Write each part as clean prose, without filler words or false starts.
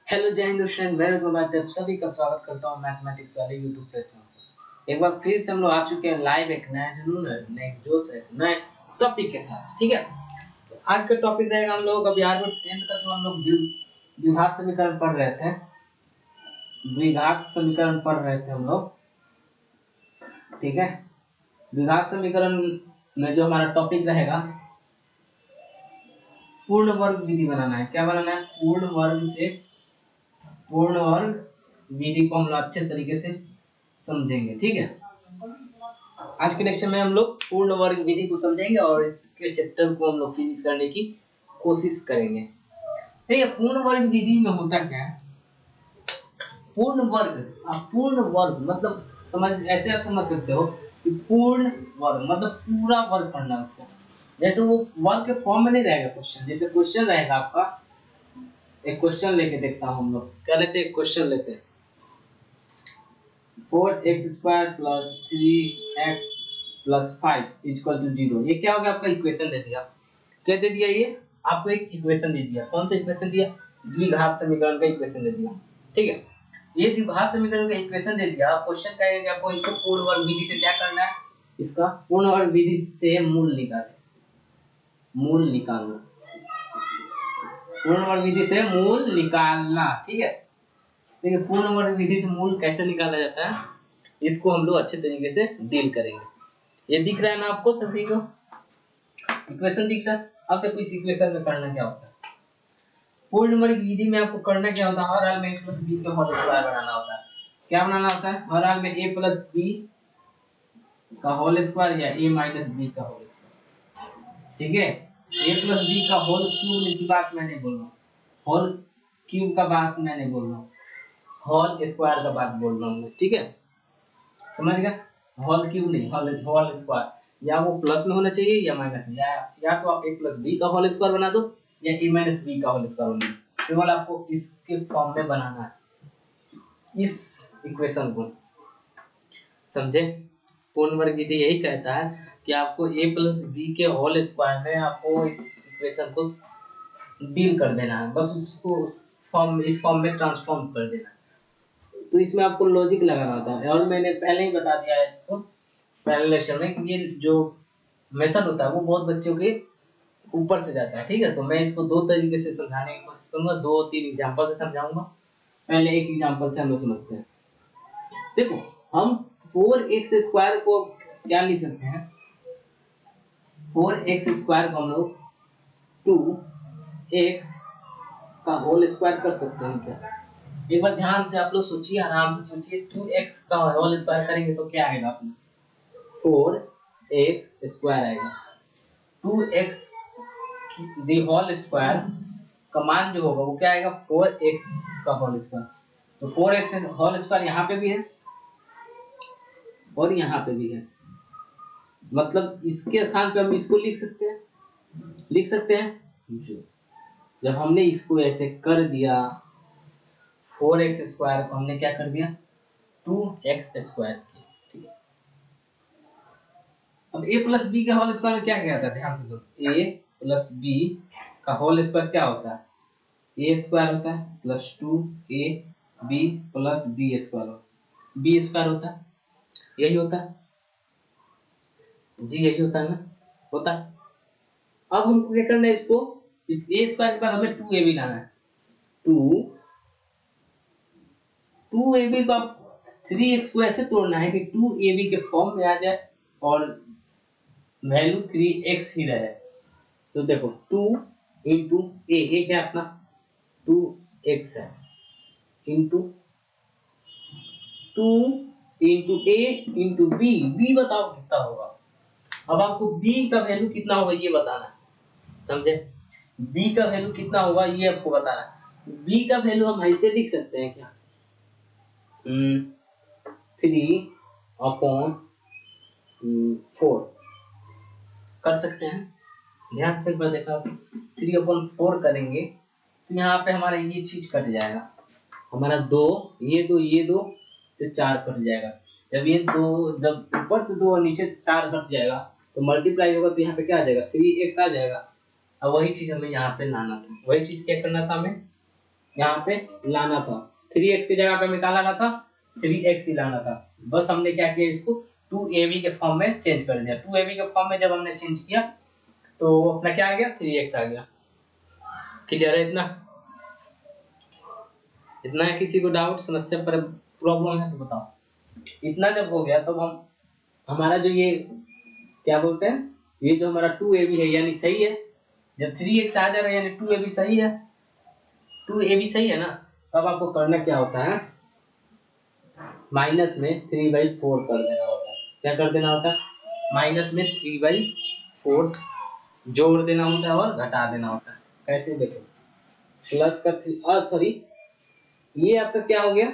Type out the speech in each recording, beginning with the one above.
Hello जय Hind student, मैं रुद्र भारती आप सभी का स्वागत करता हूँ मैथमेटिक्स वाले यूट्यूब प्लेटफॉर्म पर। एक बार फिर से हम लोग आ चुके हैं लाइव, एक नया जुनून है, नए जोश है, नए टॉपिक के साथ। ठीक है, तो आज का टॉपिक रहेगा हम लोग अभी आर 10th का जो हम लोग द्विघात समीकरण पढ़ रहे थे। द्विघात समीकरण पढ़ रहे थे हम लोग। ठीक है, द्विघात समीकरण में जो हमारा टॉपिक रहेगा पूर्ण वर्ग विधि बनाना है। क्या बनाना है? पूर्ण वर्ग विधि को हम लोग अच्छे तरीके से समझेंगे। ठीक है, आज के लेक्चर में हम लोग पूर्ण वर्ग विधि को समझेंगे और इसके चैप्टर को हम लोग फिनिश करने की कोशिश करेंगे। ठीक है, पूर्ण वर्ग विधि में होता क्या है? पूर्ण वर्ग मतलब समझ, ऐसे आप समझ सकते हो कि पूर्ण वर्ग मतलब पूरा वर्ग पढ़ना है उसको। जैसे वो वर्ग के फॉर्म में नहीं रहेगा क्वेश्चन, जैसे क्वेश्चन रहेगा आपका, एक क्वेश्चन लेके देखता हूँ हम लोग। क्या लेते हैं? क्वेश्चन लेते हैं 4x² + 3x + 5 = 0। ये क्या हो गया? आपका इक्वेशन दे दिया। क्या दे दिया? ये आपको एक इक्वेशन दे दिया। कौन सा इक्वेशन दिया? द्विघात समीकरण का इक्वेशन दे दिया। ठीक है, ये द्विघात समीकरण का इक्वेशन दे दिया। क्वेश्चन कहेगा कि आपको इसको पूर्ण वर्ग विधि से क्या करना है? इसका पूर्ण वर्ग विधि से मूल निकालना। पूर्ण वर्ग विधि से मूल निकालना। ठीक है, देखिए पूर्ण वर्ग विधि से मूल कैसे निकाला जाता है, इसको हम लोग अच्छे तरीके से डील करेंगे। ये दिख रहा है ना आपको सभी को? इक्वेशन दिख रहा है। अब देखो इस इक्वेशन में करना क्या होता है। पूर्ण वर्ग विधि में आपको करना क्या होता है? हर हाल में a + b के होल स्क्वायर बनाना होता है। क्या बनाना होता है? हर हाल में a + b का होल स्क्वायर या a - b का होल स्क्वायर। ठीक है, a + b का होल क्यूब की बात मैं नहीं बोल रहा हूँ, होल क्यूब का बात मैं नहीं बोल रहा हूँ, होल स्क्वायर का बात बोल रहा हूँ। ठीक है, समझ गया? होल क्यूब नहीं, होल स्क्वायर। या वो प्लस में होना चाहिए या माइनस में, या तो आप a + b का होल स्क्वायर बना दो या a - b का होल स्क्वायर बना दो। केवल आपको इसके फॉर्म में बनाना है, इस इक्वेशन को। समझे? पूर्ण वर्ग विधि यही कहता है कि आपको a + b के होल स्क्वायर में आपको इस इक्वेशन को डील कर देना है, बस उसको इस फॉर्म में ट्रांसफॉर्म कर देना है। तो इसमें आपको लॉजिक लगाना होता है, और मैंने पहले ही बता दिया है इसको पहले लेक्चर में कि ये जो मेथड होता है वो बहुत बच्चों के ऊपर से जाता है। ठीक है, तो मैं इसको दो तरीके से समझाने की कोशिश करूंगा, 2-3 एग्जांपल से समझाऊंगा। पहले एक एग्जांपल से हम लोग समझते हैं। देखो, हम 4x² को क्या लिख सकते हैं? 4x² को हम लोग 2x का होल स्क्वायर कर सकते हैं क्या? एक बार ध्यान से आप लोग सोचिए, आराम से सोचिए। 2x का होल स्क्वायर करेंगे तो क्या आएगा अपना? 4x² आएगा। 2x दी होल स्क्वायर का मान जो होगा वो क्या आएगा? 4x का होल स्क्वायर। तो 4x होल स्क्वायर यहाँ पे भी है और यहाँ पे भी है, मतलब इसके स्थान पे हम इसको लिख सकते हैं जो, जब हमने इसको ऐसे कर दिया 4x² को हमने क्या कर दिया? 2x²। ठीक है, अब a + b के होल स्क्वायर में क्या क्या आता है? ध्यान से दो। a + b का होल स्क्वायर क्या होता है? a² होता है प्लस 2ab + b² होता है। यही होता है जी, यही होता है ना, होता है। अब हमको क्या करना है? इसको इस a² के बाद हमें 2ab लाना है। 2ab को आप 3x को ऐसे तोड़ना है कि 2ab के फॉर्म में आ जाए और वैल्यू 3x ही रहे। तो देखो 2 इंटू ए क्या अपना 2x है, इंटू 2 इंटू ए इंटू बी बताओ कितना होगा। अब आपको b का वैल्यू कितना होगा ये बताना है। समझे? b का वैल्यू कितना होगा ये आपको बताना है। b का वैल्यू हम ऐसे लिख सकते हैं क्या? 3/4 कर सकते हैं। ध्यान से एक बार देखा, 3/4 करेंगे तो यहाँ पे हमारा ये चीज कट जाएगा, हमारा 2 ये 2 से 4 कट जाएगा। जब ऊपर से 2 और नीचे से 4 कट जाएगा तो मल्टीप्लाई होगा तो यहाँ पे क्या आ जाएगा? 3x आ जाएगा। अब वही चीज हमें यहाँ पे लाना था, वही चीज क्या करना था हमें? यहाँ पे लाना था, 3x की जगह पे हमें क्या लाना था, 3x ही लाना था। बस हमने क्या किया, इसको 2ab के फॉर्म में चेंज कर दिया। 2ab के फॉर्म में जब हमने चेंज किया तो अपना क्या आ गया, 3x आ गया। क्लियर है इतना? इतना है? किसी को डाउट, समस्या पर प्रॉब्लम है तो बताओ। इतना जब हो गया तो हम हमारा जो ये क्या बोलते हैं, ये जो हमारा 2ab है यानी सही है। जब 3x आ जा रहा है यानी 2ab सही है, 2ab सही है ना। तब आपको करना क्या होता है, माइनस में 3/4 कर देना होता है। क्या कर देना होता है, माइनस में 3/4 जोड़ देना होता है और घटा देना होता है। कैसे देखो, प्लस का सॉरी, ये आपका क्या हो गया,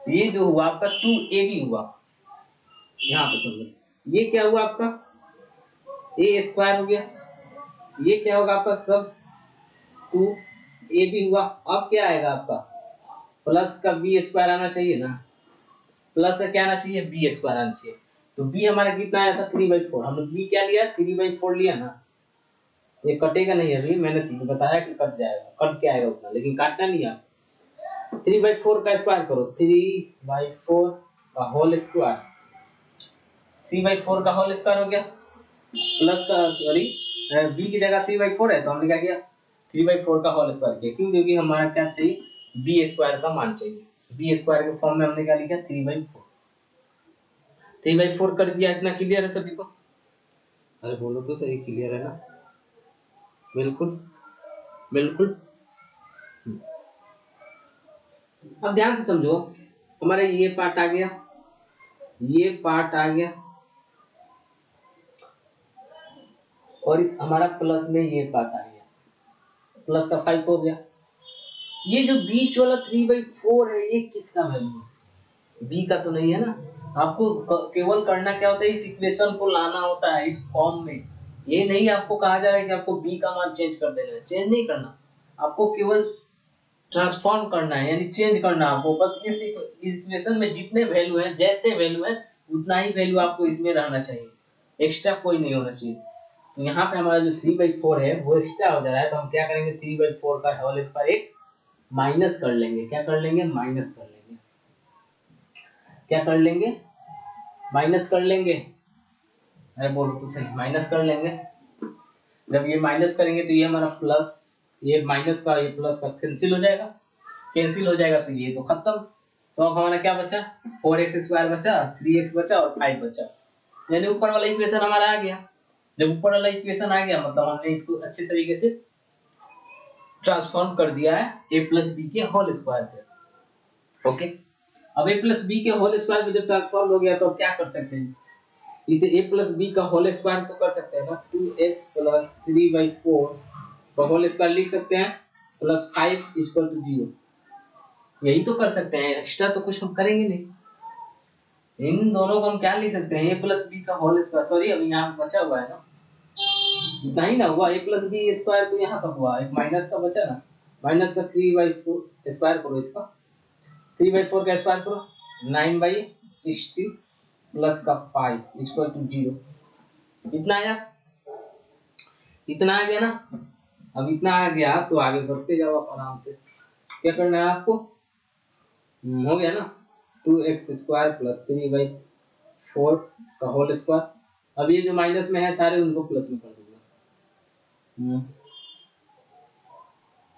ये जो हुआ आपका 2ab हुआ, यहाँ पे समझो, ये क्या हुआ आपका a स्क्वायर हो गया। ये क्या होगा आपका सब 2ab हुआ। अब क्या आएगा आपका, प्लस का b स्क्वायर आना चाहिए ना, प्लस का क्या आना चाहिए, b स्क्वायर आना चाहिए। तो b हमारा कितना आया था, 3/4। हमने b क्या लिया, 3/4 लिया ना। ये कटेगा नहीं, अभी मैंने बताया कि कट जाएगा, कट के आएगा उतना, लेकिन काटना नहीं है। 3/4 का स्क्वायर करो, 3/4 का होल स्क्वायर, 3/4 का होल स्क्वायर हो गया। प्लस का सॉरी, b की जगह 3/4 है तो हमने क्या किया, 3/4 का होल स्क्वायर किया। क्यों, क्योंकि हमारा क्या चाहिए, b स्क्वायर का मान चाहिए। b स्क्वायर के फॉर्म में हमने क्या लिखा, 3/4 कर दिया। इतना क्लियर है सभी को? अरे बोलो तो सही, क्लियर है ना? बिल्कुल बिल्कुल। अब ध्यान से समझो, हमारा ये पार्ट आ गया, ये पार्ट आ गया, और हमारा प्लस में ये पार्ट आ गया, प्लस का 5 हो गया। ये जो बीच वाला 3/4 है, ये किसका वैल्यू है, b का तो नहीं है ना। आपको केवल करना क्या होता है, इस इक्वेशन को लाना होता है इस फॉर्म में। ये नहीं आपको कहा जा रहा है कि आपको b का मान चेंज कर देना है, चेंज नहीं करना, आपको केवल ट्रांसफॉर्म करना है, यानी चेंज करना है आपको। बस इस इक्वेशन में जितने वैल्यू है, जैसे वैल्यू है उतना ही वैल्यू आपको इसमें रहना चाहिए, एक्स्ट्रा कोई नहीं होना चाहिए। तो यहाँ पे हमारा जो 3/4 है वो एक्स्ट्रा हो जा रहा है, तो हम क्या करेंगे, 3/4 का होल स्क्वायर एक माइनस कर लेंगे। क्या कर लेंगे, माइनस कर लेंगे। क्या कर लेंगे, माइनस कर लेंगे। अरे बोलो तो सही, माइनस कर लेंगे। जब ये माइनस करेंगे तो ये हमारा प्लस, ये माइनस का ये प्लस का कैंसिल हो जाएगा, कैंसिल हो जाएगा तो ये तो खत्म। तो अब हमारा क्या बचा, 4x² बचा, 3x बचा और 5 बचा, यानी ऊपर वाला इक्वेशन हमारा आ गया। जब ऊपर वाला इक्वेशन आ गया मतलब हमने इसको अच्छे तरीके से ट्रांसफॉर्म कर दिया है a+b के होल स्क्वायर पे। ओके, अब a+b के होल स्क्वायर पे जब ट्रांसफॉर्म हो गया तो अब क्या कर सकते हैं, इसे a+b का होल स्क्वायर तो कर सकते हैं ना, 2x + 3/4 का होल स्क्वायर लिख सकते हैं, +5 = 0। यही तो कर सकते हैं, एक्स्ट्रा तो कुछ हम करेंगे नहीं। इन दोनों को हम क्या लिख सकते हैं, a+b का होल स्क्वायर, सॉरी अभी यहाँ बचा हुआ है ना, इतना ही ना हुआ, a+b² तो यहाँ तक हुआ, एक माइनस का बचा ना, माइनस का 3/4 स्क्वायर करो, इसका 3/4 का स्क्वायर करो, 9/16 प्लस का 5 = 0। इतना आया, इतना आ गया ना। अब इतना आ गया तो आगे बढ़ते जाओ आप आराम से। क्या करना है आपको, हो गया ना, 2x² + 3/4 का होल स्क्वायर। अब ये जो माइनस में है सारे उनको प्लस में कर दूंगा,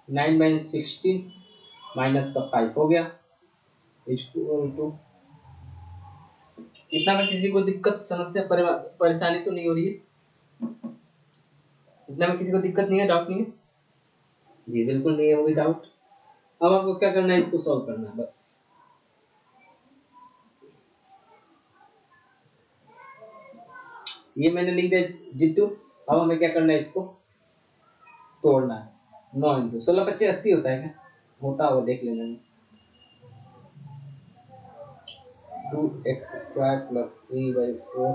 9/16 माइनस का 5 हो गया, = इतना में किसी को दिक्कत, समस्या, परेशानी तो नहीं हो रही है? इतना में किसी को दिक्कत नहीं है, डाउट नहीं है? जी बिल्कुल नहीं होगी डाउट। अब आपको क्या करना है, इसको सॉल्व करना है बस। ये मैंने लिख दिया जिट्टू। अब हमें क्या करना है, इसको तोड़ना है। 9 × 16 × 25 80 होता है क्या, होता होगा देख लेना। 2x² + 3/4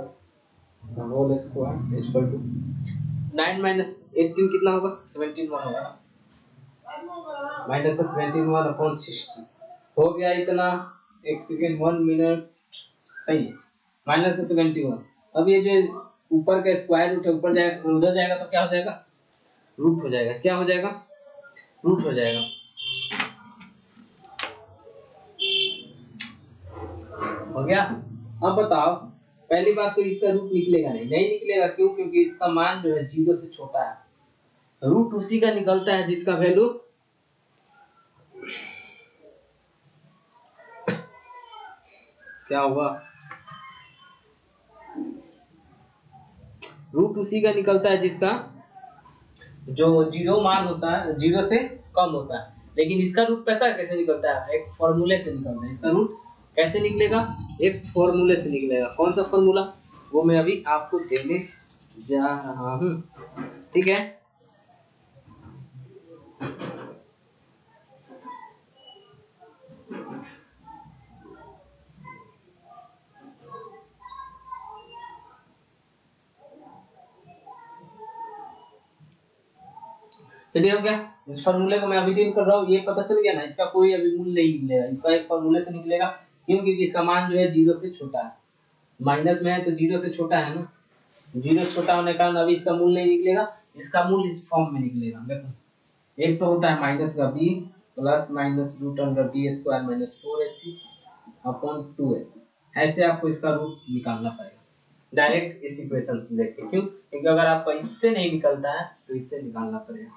का होल स्क्वायर = 9 - 18 कितना होगा, 17 होगा, माइनस का 17 हो गया इतना। 1 सेकेंड 1 मिनट, सही है, माइनस का 71। अब ये जो ऊपर का स्क्वायर रूट है ऊपर जाएगा, उधर जाएगा तो क्या हो जाएगा, रूट हो जाएगा। क्या हो जाएगा, रूट हो जाएगा। हो गया। अब बताओ, पहली बात तो इसका रूट निकलेगा नहीं, नहीं निकलेगा क्यों? क्योंकि इसका मान जो है 0 से छोटा है। रूट उसी का निकलता है जिसका वैल्यू क्या होगा, रूट उसी का निकलता है जिसका जो 0 मान होता है, 0 से कम होता है। लेकिन इसका रूट पता है कैसे निकलता है? एक फॉर्मूले से निकलता है। इसका रूट कैसे निकलेगा? एक फॉर्मूले से निकलेगा। कौन सा फॉर्मूला? वो मैं अभी आपको देने जा रहा हूँ, ठीक है। चलिए, हो गया। इस फॉर्मूले को मैं अभी डील कर रहा हूँ, ये पता चल गया ना। इसका कोई अभी मूल्य नहीं निकलेगा, इसका एक फॉर्मूले से निकलेगा। क्यों? क्योंकि इसका मान जो है 0 से छोटा है, माइनस में है तो 0 से छोटा है ना। 0 छोटा होने के कारण अभी इसका मूल्य नहीं निकलेगा। इसका मूल्य इस फॉर्म में निकलेगा। देखो, एक तो होता है माइनस का B plus minus root under B square minus 4ac upon 2a। ऐसे आपको इसका रूट निकालना पड़ेगा डायरेक्ट इस इक्वेशन से लेके। क्यों? क्योंकि अगर आपका इससे नहीं निकलता है तो इससे निकालना पड़ेगा,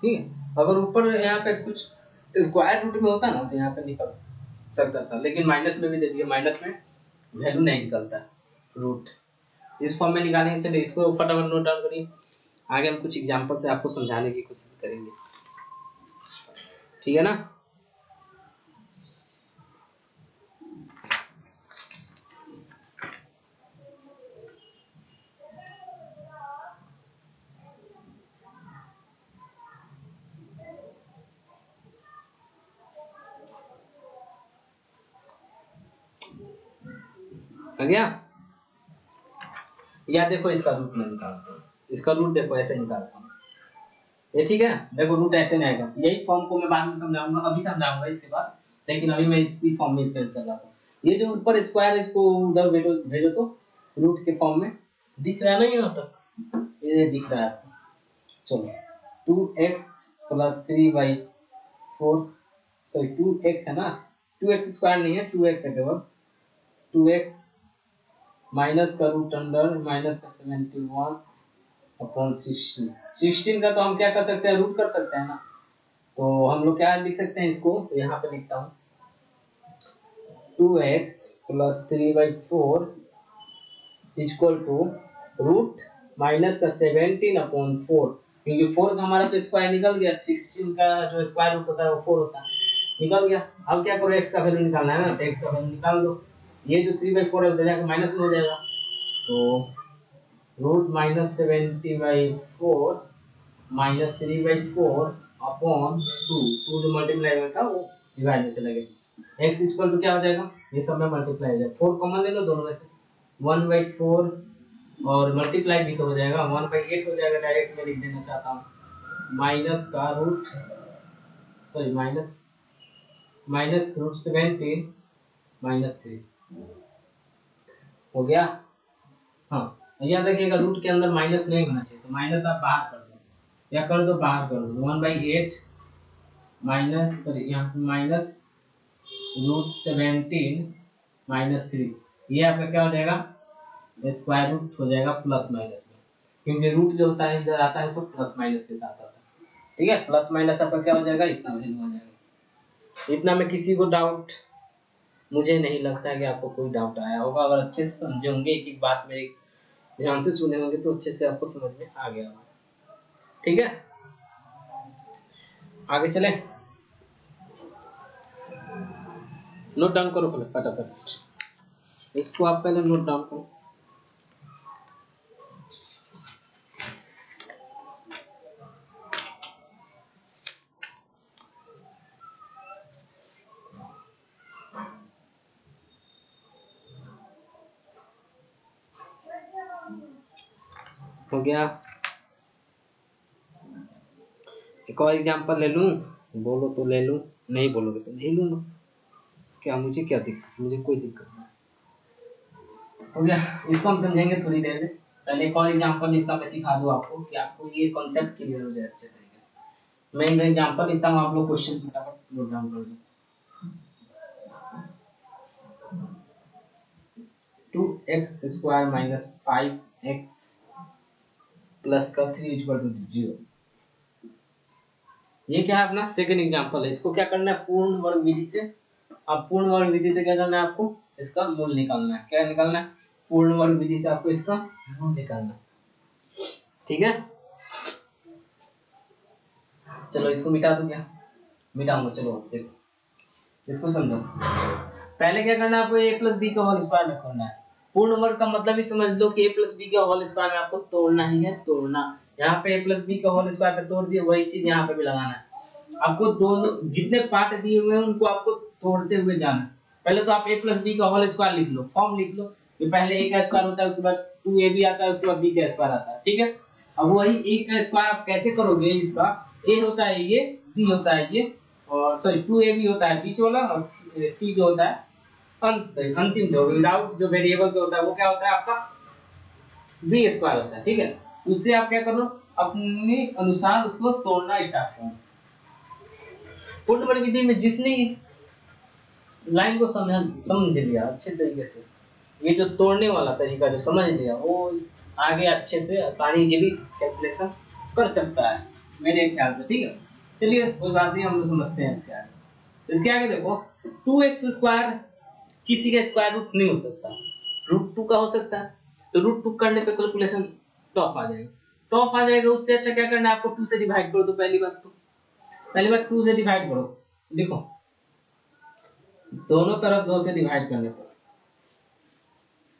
ठीक है। अगर ऊपर यहाँ पे कुछ स्क्वायर रूट में होता ना तो यहाँ पे निकल सकता था, लेकिन माइनस में भी दे दिया, माइनस में वैल्यू नहीं निकलता रूट। इस फॉर्म में निकालेंगे। चलिए इसको फटाफट नोट डाउन करिए, आगे हम कुछ एग्जांपल से आपको समझाने की कोशिश करेंगे, ठीक है ना। हो गया? या देखो, इसका रूट मैं निकालता हूँ। इसका रूट देखो ऐसे निकालता हूँ, ये ठीक है। देखो रूट ऐसे नहीं आएगा, यही फॉर्म को मैं बाद में समझाऊंगा, अभी समझाऊंगा इसके बाद, लेकिन अभी मैं इसी फॉर्म में इसका आंसर लाता हूँ। ये जो ऊपर स्क्वायर है इसको उधर भेजो, भेजो तो रूट के फॉर्म में दिख रहा है ना यहाँ तक, ये दिख रहा है। चलो 2x प्लस 3/4, सॉरी 2x है ना, 2x स्क्वायर नहीं है, 2x है केवल। 2x माइनस का रूट अंडर माइनस का 71 अपॉन 16 का तो हम क्या कर सकते हैं? रूट कर सकते हैं ना। तो हम लोग क्या लिख सकते हैं इसको? यहाँ पे लिखता हूँ 2x plus 3/4 equal to root minus का 17 अपॉन 4। क्योंकि 4 का हमारा तो स्क्वायर निकल गया, 16 का जो स्क्वायर रूट होता है वो 4 होता है, निकल गया। अब क्या करो? x का वैल्यू निकालना है ना, तो x का वैल्यू निकाल दो। ये जो 3/4 है उधर जाकर माइनस में हो जाएगा, तो रूट माइनस 70/4 माइनस 3/4 अपॉन 2 जो मल्टीप्लाई में था वो डिवाइड में चला गया। x इक्वल टू क्या हो जाएगा? ये सब में मल्टीप्लाई हो जाएगा, 4 कॉमन ले लो दोनों में से, 1/4 और मल्टीप्लाई भी तो हो जाएगा, 1/8 हो जाएगा। डायरेक्ट में लिख देना चाहता हूँ माइनस का root, sorry minus minus root 17 minus 3 हो गया। हाँ, याद रखिएगा रूट के अंदर माइनस नहीं होना चाहिए, तो माइनस आप बाहर कर दो, या कर दो बाहर कर दो। 1/8 माइनस, सॉरी यहाँ माइनस रूट 17 माइनस 3, ये आपका क्या हो जाएगा? स्क्वायर रूट हो जाएगा प्लस माइनस में, क्योंकि रूट जो होता है इधर आता है तो प्लस माइनस के साथ आता है, ठीक है। प्लस माइनस आपका क्या हो जाएगा? इतना वैल्यू हो जाएगा। इतना में किसी को डाउट? मुझे नहीं लगता है कि आपको कोई डाउट आया होगा। अगर अच्छे से समझे होंगे, एक एक बात मेरी ध्यान से सुने होंगे, तो अच्छे से आपको समझ में आ गया होगा, ठीक है। आगे चले, नोट डाउन करो पहले फटाफट, इसको आप पहले नोट डाउन करो। हो गया? एक और एग्जांपल ले लूं? बोलो तो ले लूं, नहीं बोलोगे तो नहीं लूंगा। क्या मुझे क्या दिक्कत? मुझे कोई दिक्कत नहीं। हो गया, इसको हम समझेंगे थोड़ी देर में। पहले एक और एग्जांपल इसका मैं सिखा दूं आपको, कि आपको ये कॉन्सेप्ट क्लियर हो जाए अच्छे तरीके से। मैं एक एग्जांपल लिखता हूं, आप लोग क्वेश्चन फटाफट नोट डाउन कर लो। 2x² माइनस 5x प्लस का 3 इक्वल टू 0। ये क्या है अपना सेकंड एग्जांपल है। इसको क्या करना है, पूर्ण वर्ग विधि से। अब पूर्ण वर्ग विधि से क्या करना है आपको, इसका मूल निकालना है। क्या निकालना है, पूर्ण वर्ग विधि से आपको इसका मूल निकालना है। ठीक है, चलो इसको मिटा दो। क्या मिटाऊंगा, चलो देखो इसको समझो। पहले क्या करना है आपको, a प्लस बी का होल स्क्वायर में करना है। पूर्ण वर्ग का मतलब ही समझ लो कि a प्लस बी का होल स्क्वायर में आपको तोड़ना ही है, तोड़ना। यहाँ पे a प्लस बी का होल स्क्वायर पे तोड़ दिए, वही चीज यहाँ पे भी लगाना है आपको। दोनों जितने पार्ट दिए हुए हैं उनको आपको तोड़ते हुए जाना। पहले तो आप a प्लस बी का होल स्क्वायर लिख लो, फॉर्म लिख लो कि पहले a का स्क्वायर होता है, उसके बाद 2ab आता है, उसके बाद b का स्क्वायर आता है। ठीक है, अब वही a का स्क्वायर आप कैसे करोगे, इसका a होता है ये, b होता है ये, और सॉरी 2ab होता है बीच वाला, और c जो होता है अंतिम जो विदाउट जो वेरिएबल का होता है वो क्या होता है आपका बी स्क्वायर होता है। ठीक है, उससे आप क्या करो, अपने अनुसार उसको तोड़ना स्टार्ट करो। पूर्ण वर्ग विधि में जिसने इस लाइन को समझ लिया अच्छे तरीके से, ये जो तोड़ने वाला तरीका जो समझ लिया, वो आगे अच्छे से आसानी से भी कैलकुलेशन कर सकता है मेरे ख्याल से। ठीक है, चलिए कोई बात नहीं, हम लोग समझते हैं इसके आगे देखो 2x² किसी का स्क्वायर रूट नहीं हो सकता, √2 का हो सकता है। तो √2 करने पे कैलकुलेशन टॉप आ जाएगा, टॉप आ जाएगा। उससे अच्छा क्या करना है आपको, 2 से डिवाइड कर दो। पहली बात 2 से डिवाइड करो। देखो दोनों तरफ 2 से डिवाइड करने पर,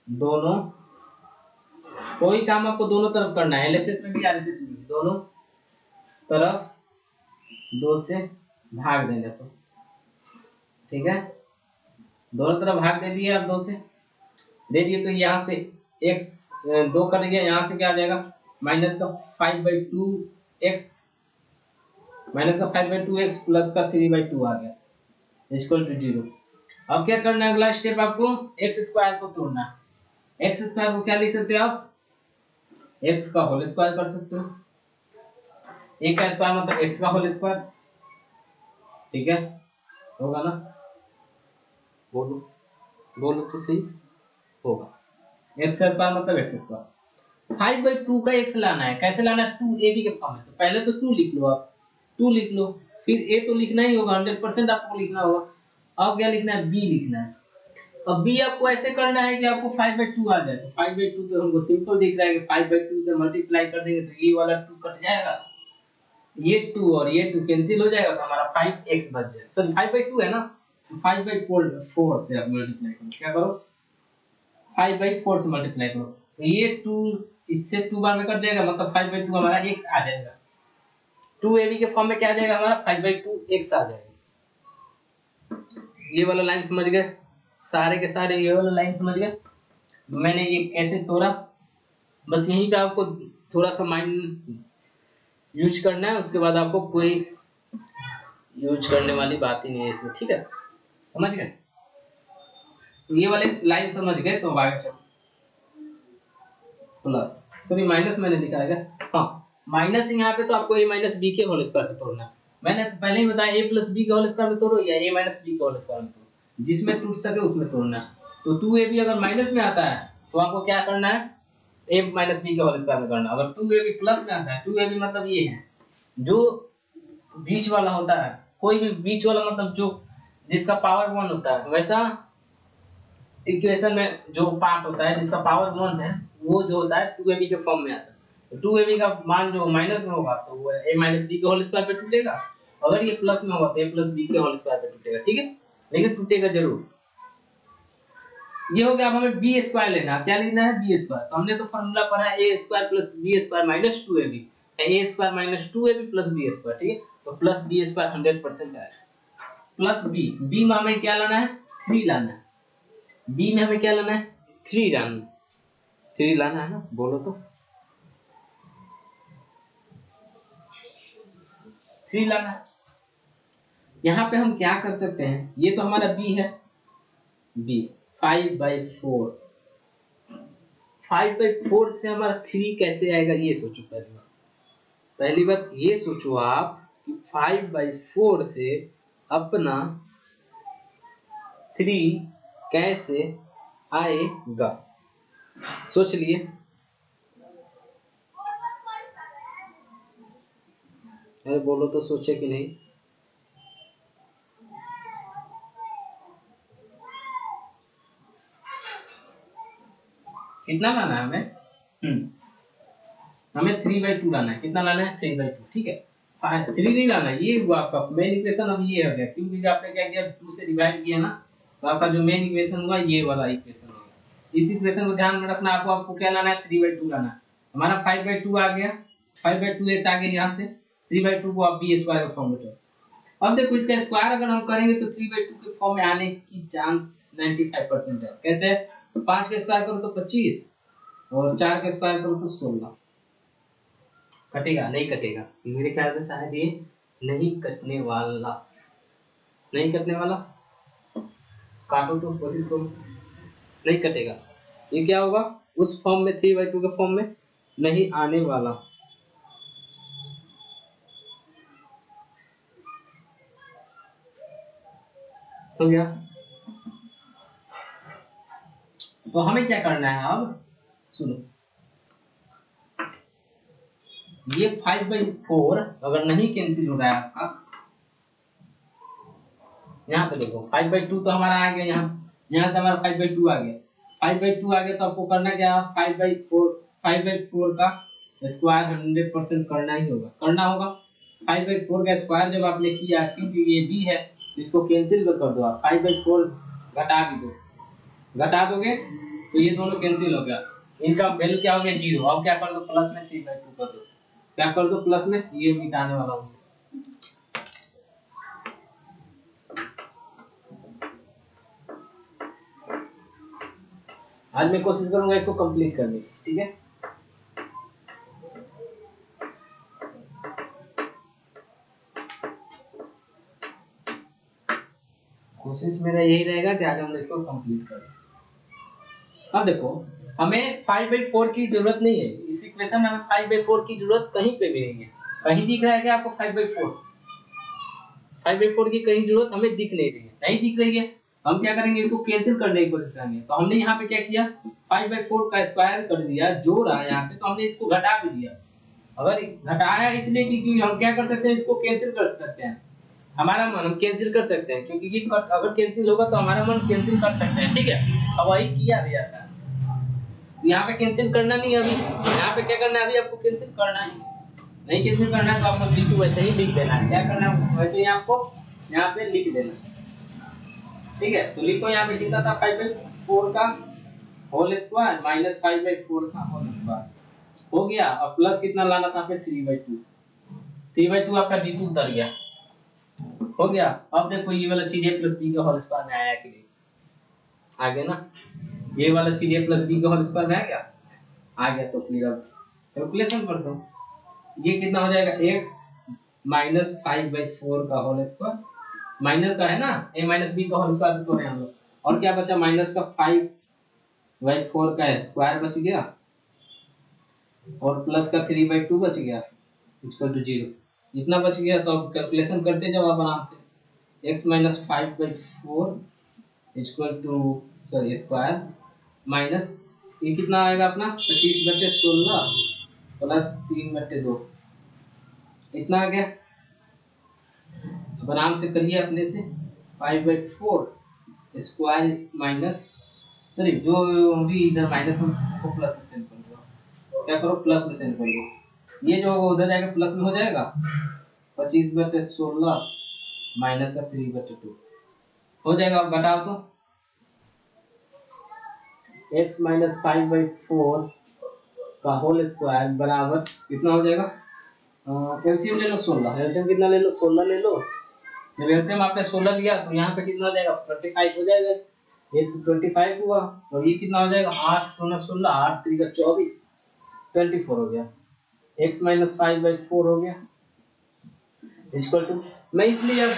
दोनों कोई काम आपको दोनों तरफ करना है, एलएचएस में भी आरएचएस में भी, दोनों तरफ 2 से भाग देने पर। ठीक है, दोनों तरफ भाग दे दिए आप, 2 से दे दिए तो यहाँ से x 2 कट गया, यहाँ से क्या आ जाएगा माइनस का 5/2x, माइनस का 5/2x प्लस का 3/2 आ गया इक्वल टू 0। अब क्या करना है, अगला स्टेप आपको x² को तोड़ना है। x² को क्या लिख सकते हैं आप, x का होल स्क्वायर कर सकते हो। a का स्क्वायर मतलब x का होल स्क्वायर। ठीक है, होगा ना, बोलो बोलो तो सही, होगा। x का स्क्वायर मतलब x²। 5/2 का x लाना है, कैसे लाना है, 2ab के फॉर्म में। तो पहले तो 2 लिख लो आप, 2 लिख लो, फिर a तो लिखना ही होगा, 100% आपको लिखना होगा। अब क्या लिखना है, b लिखना है। अब b आपको ऐसे करना है कि आपको 5/2 आ जाए। तो 5/2 तो हमको सिंपल दिख रहा है कि 5/2 से मल्टीप्लाई कर देंगे तो ये वाला 2 कट जाएगा, ये 2 और ये 2 कैंसिल हो जाएगा, तो हमारा 5x बच जाएगा। सॉरी 5/2 है ना, तो 5/4 से आप मल्टीप्लाई करो। क्या करो, 5/4 से मल्टीप्लाई करो, तो ये 2 इससे 2 बार में कट जाएगा, मतलब 5/2 हमारा x आ जाएगा। 2ab के फॉर्म में क्या आ जाएगा हमारा 5/2x आ जाएगा। ये वाला लाइन समझ गए, सारे के सारे ये वाला लाइन समझ गए। मैंने ये कैसे तोड़ा, बस यहीं पे आपको थोड़ा सा माइंड यूज करना है, उसके बाद आपको कोई यूज करने वाली बात ही नहीं है इसमें। ठीक है, समझ गए, ये वाले लाइन समझ गए तो आगे चलो। प्लस सॉरी माइनस मैंने लिखा है क्या, हाँ माइनस यहाँ पे तो आपको a माइनस बी के होल स्क्वायर पे तोड़ना है। मैंने पहले ही बताया a प्लस बी के होल स्क्वायर में तोड़ो या a माइनस बी के होल स्क्वायर में तोड़ो, जिसमें टूट सके उसमें तोड़ना है। तो 2ab अगर माइनस में आता है तो आपको क्या करना है, a माइनस बी के होल स्क्वायर में करना। अगर 2ab प्लस में आता है, 2ab मतलब ये है जो बीच वाला होता है, कोई भी बीच वाला मतलब जो जिसका पावर 1 होता है, वैसा इक्वेशन में जो पार्ट होता है जिसका पावर 1 है, वो जो होता है 2ab के फॉर्म में आता है। तो 2ab का मान जो माइनस में होगा तो वो a माइनस बी के होल स्क्वायर पे टूटेगा, अगर ये प्लस में होगा तो a प्लस बी के होल स्क्वायर पे टूटेगा। ठीक है, लेकिन टूटेगा जरूर। ये हो गया। अब हमें बी स्क्वायर लेना है, क्या लेना है, बी स्क्वायर। तो हमने तो फॉर्मूला पढ़ा है a square plus B square minus 2ab, a square minus 2ab plus B square. ठीक है, तो प्लस बी स्क्वायर 100% आएगा, प्लस बी, बी में हमें क्या लाना है, 3 लाना है। बी में हमें क्या लाना है, 3 लाना, 3 लाना है ना, बोलो तो 3 लाना है। यहाँ पे हम क्या कर सकते हैं, ये तो हमारा b है, b 5/4, 5/4 से हमारा 3 कैसे आएगा, ये सोचो। पहली बात ये सोचो आप कि 5/4 से अपना 3 कैसे आएगा। सोच लिए। अरे बोलो तो, सोचे कि नहीं? कितना लाना है हमें? हमें 3/2 लाना है। कितना लाना है? 3/2। ठीक है, 3 नहीं लाना है। ये हुआ आपका मेन इक्वेशन। अब ये हो गया क्योंकि आपने क्या किया, 2 से डिवाइड किया ना, तो आपका जो मेन इक्वेशन हुआ ये वाला इक्वेशन हो गया। इस इक्वेशन को ध्यान में रखना। आपको क्या लाना है? 3/2 लाना है। हमारा 5/2 आ गया, 5/2x आ गया यहाँ से। 3/2 को आप b स्क्वायर का फॉर्म में रखो। अब देखो, इसका स्क्वायर अगर हम करेंगे तो 3/2 के फॉर्म में आने की चांस 95% है। कैसे? 5 का स्क्वायर करो तो 25 और 4 का स्क्वायर करो तो 16। कटेगा? नहीं कटेगा। मेरे ख्याल से शायद ये नहीं कटने वाला। नहीं कटने वाला। काटो तो, कोशिश करो। नहीं कटेगा। ये क्या होगा? उस फॉर्म में 3/2 के फॉर्म में नहीं आने वाला। हो गया। तो हमें क्या करना है अब? सुनो, ये 5/4 अगर नहीं कैंसिल हो रहा है आपका, यहाँ पे देखो 5/2 तो हमारा आ गया। यहाँ से हमारा 5/2 आ गया। 5/2 आ गया तो आपको करना क्या? 5/4 का स्क्वायर 100% करना ही होगा, करना होगा। 5/4 का स्क्वायर जब आपने किया, क्योंकि ये b है तो इसको कैंसिल कर दो आप। 5/4 घटा भी दो, घटा दोगे तो ये दोनों कैंसिल हो गया। इनका वैल्यू क्या हो गया? 0। अब क्या कर दो? प्लस में 3/2 कर दो। क्या कर दो? प्लस में। ये मिटाने वाला हूँ। आज मैं कोशिश करूंगा इसको कंप्लीट करने की। ठीक है, कोशिश मेरा यही रहेगा कि आज हम इसको कंप्लीट करें। अब देखो, हमें 5/4 की जरूरत नहीं है इस इक्वेशन में। हमें 5/4 की जरूरत कहीं पे भी नहीं है। कहीं दिख रहा है क्या आपको 5/4? 5/4 की कहीं जरूरत हमें दिख नहीं रही है। नहीं दिख रही है, हम क्या करेंगे? इसको कैंसिल करने की कोशिश करेंगे। तो हमने यहाँ पे क्या किया? 5/4 का स्क्वायर कर दिया, जो रहा यहाँ पे, तो हमने इसको घटा भी दिया। अगर घटाया इसलिए क्योंकि हम क्या कर सकते हैं? इसको कैंसिल कर सकते हैं। हमारा मन हम कैंसिल कर सकते हैं, क्योंकि ये अगर कैंसिल होगा तो हमारा मन कैंसिल कर सकते हैं। ठीक है, अब वही किया भी जाता है। यहाँ पे कैंसिल करना नहीं है अभी। यहाँ पे क्या करना है? अभी आपको कैंसिल करना नहीं कैंसिल करना है तो आपको b2 वैसे ही लिख देना है। क्या करना है? वैसे ही आपको यहाँ पे लिख देना। ठीक है, तो लिखो यहाँ पे कितना था? 5/4 का होल स्क्वायर माइनस 5/4 का होल स्क्वायर हो गया। और प्लस कितना लाना था? फिर 3/2। 3/2 आपका d2 उतर गया। हो गया। अब देखो, ये वाला चीज a प्लस बी के होल स्क्वायर में आया कि नहीं? आ गया ना? ये वाला चीज a प्लस बी के होल स्क्वायर में आ गया। आ गया तो फिर अब कैलकुलेशन कर दो। ये कितना हो जाएगा? x माइनस 5/4 का होल स्क्वायर। माइनस का है ना, a माइनस बी का होल स्क्वायर तो है हम लोग। और क्या बचा? माइनस का 5/4 का स्क्वायर बच गया और प्लस का 3/2 बच गया इक्वल टू 0। इतना बच गया। तो अब कैलकुलेशन करते जाओ आप आराम से। x minus 5/4 equal to, sorry, square minus ये कितना आएगा अपना? 25/16 प्लस 3/2। इतना आ गया। अब आराम से करिए अपने से। 5/4 स्क्वायर माइनस, सॉरी, जो भी इधर माइनस को प्लस में सेंड कर दो। क्या करो? प्लस में सेंड कर दो। ये जो उधर जाएगा प्लस में हो जाएगा। 25/16 माइनस का 3/2 हो जाएगा। अब घटाओ तो x माइनस 5/4 का होल स्क्वायर बराबर कितना हो जाएगा? एलसीएम ले लो 16। एलसीएम कितना ले लो? 16 ले लो। जब एलसीएम आपने 16 लिया तो यहाँ पे कितना हो जाएगा? 25 हो जाएगा। ये तो 25 हुआ। और ये कितना हो जाएगा? 8 दूना 16, 8 3 का 24, 24 हो गया। x माइनस 5/4 हो गया इक्वल टू, मैं इसलिए अब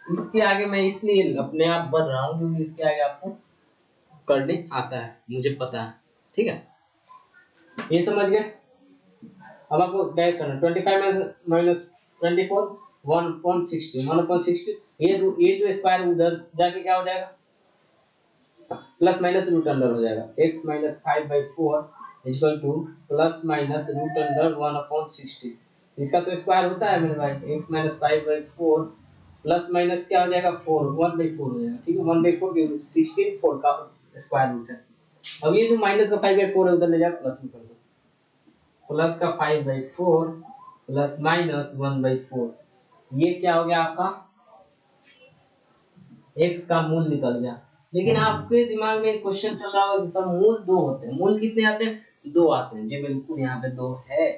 इसके आगे मैं इसलिए अपने आप बढ़ रहा हूँ क्योंकि इसके आगे आपको करने आता है, मुझे पता है। ठीक है, ये समझ गए। अब आपको क्या करना? 25 माइनस 24 1/60 1/60। ये जो स्क्वायर उधर जाके क्या हो जाएगा? प्लस माइनस रूट अंडर हो जाएगा, x minus 5/4 equal to plus minus root under 1/16। इसका तो स्क्वायर होता है मेरे भाई, x माइनस 5/4 प्लस माइनस क्या हो जाएगा 4 1/4 हो जाएगा, ठीक है 1/4 के 16 4 का स्क्वायर रूट है। अब ये जो माइनस का 5/4 है उधर ले जाकर प्लस में कर दो, प्लस का 5/4 प्लस माइनस 1/4, ये क्या हो गया आपका x का मूल निकल गया। लेकिन आपके दिमाग में एक क्वेश्चन चल रहा होगा कि सर मूल दो होते हैं, मूल कितने आते हैं, दो आते हैं जी, बिल्कुल यहाँ पे दो है।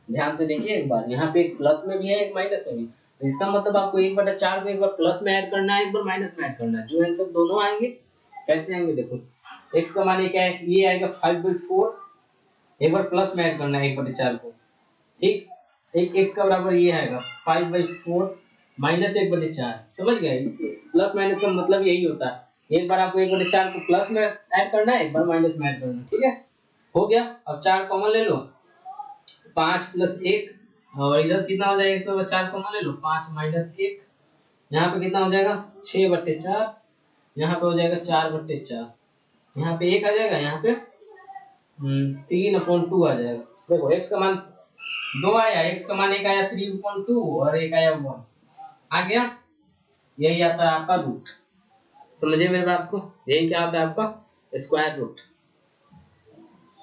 ध्यान से देखिए एक बार, यहाँ पे एक प्लस में भी है एक माइनस में भी, तो इसका मतलब आपको 1/4 को एक बार प्लस में ऐड करना है, एक बार माइनस में ऐड करना है। जो आंसर दोनों आएंगे कैसे आएंगे देखो, x का मान क्या है, ये आएगा 5/4, एक बार प्लस में ऐड करना है 1/4 को, ठीक। एक x का बराबर ये आएगा 5/4 माइनस 1/4, समझ गए, प्लस माइनस का मतलब यही होता है, एक बार आपको 1/4 को प्लस में ऐड करना है, एक बार माइनस में ऐड करना है, ठीक है। हो गया, अब 4 कॉमन ले लो, 5 + 1, और इधर कितना हो जाएगा, 1/4 कॉमन ले लो, 5 - 1, यहाँ पे कितना हो जाएगा 6/4, यहाँ पे हो जाएगा 4/4, यहाँ पे 1 आ जाएगा, यहाँ पे 3/2 आ जाएगा। देखो x का मान 2 आया, x का मान 1 आया 3/2 और 1 आया 1 आ गया, यही आता है आपका रूट। समझे मेरे बात को, यही क्या आता है आपका स्क्वायर रूट,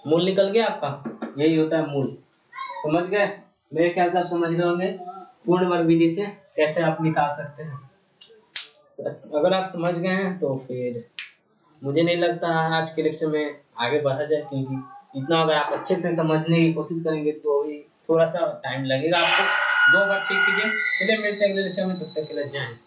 मूल निकल गया आपका, यही होता है मूल। समझ गए, मेरे ख्याल से आप समझ गए होंगे पूर्ण वर्ग विधि से कैसे आप निकाल सकते हैं। अगर आप समझ गए हैं तो फिर मुझे नहीं लगता आज के लेक्चर में आगे बढ़ा जाए, क्योंकि इतना अगर आप अच्छे से समझने की कोशिश करेंगे तो अभी थोड़ा सा टाइम लगेगा आपको, 2 बार चेक कीजिए। चलिए मिलते हैं अगले लेक्चर में, तब तक के लिए जय हिंद।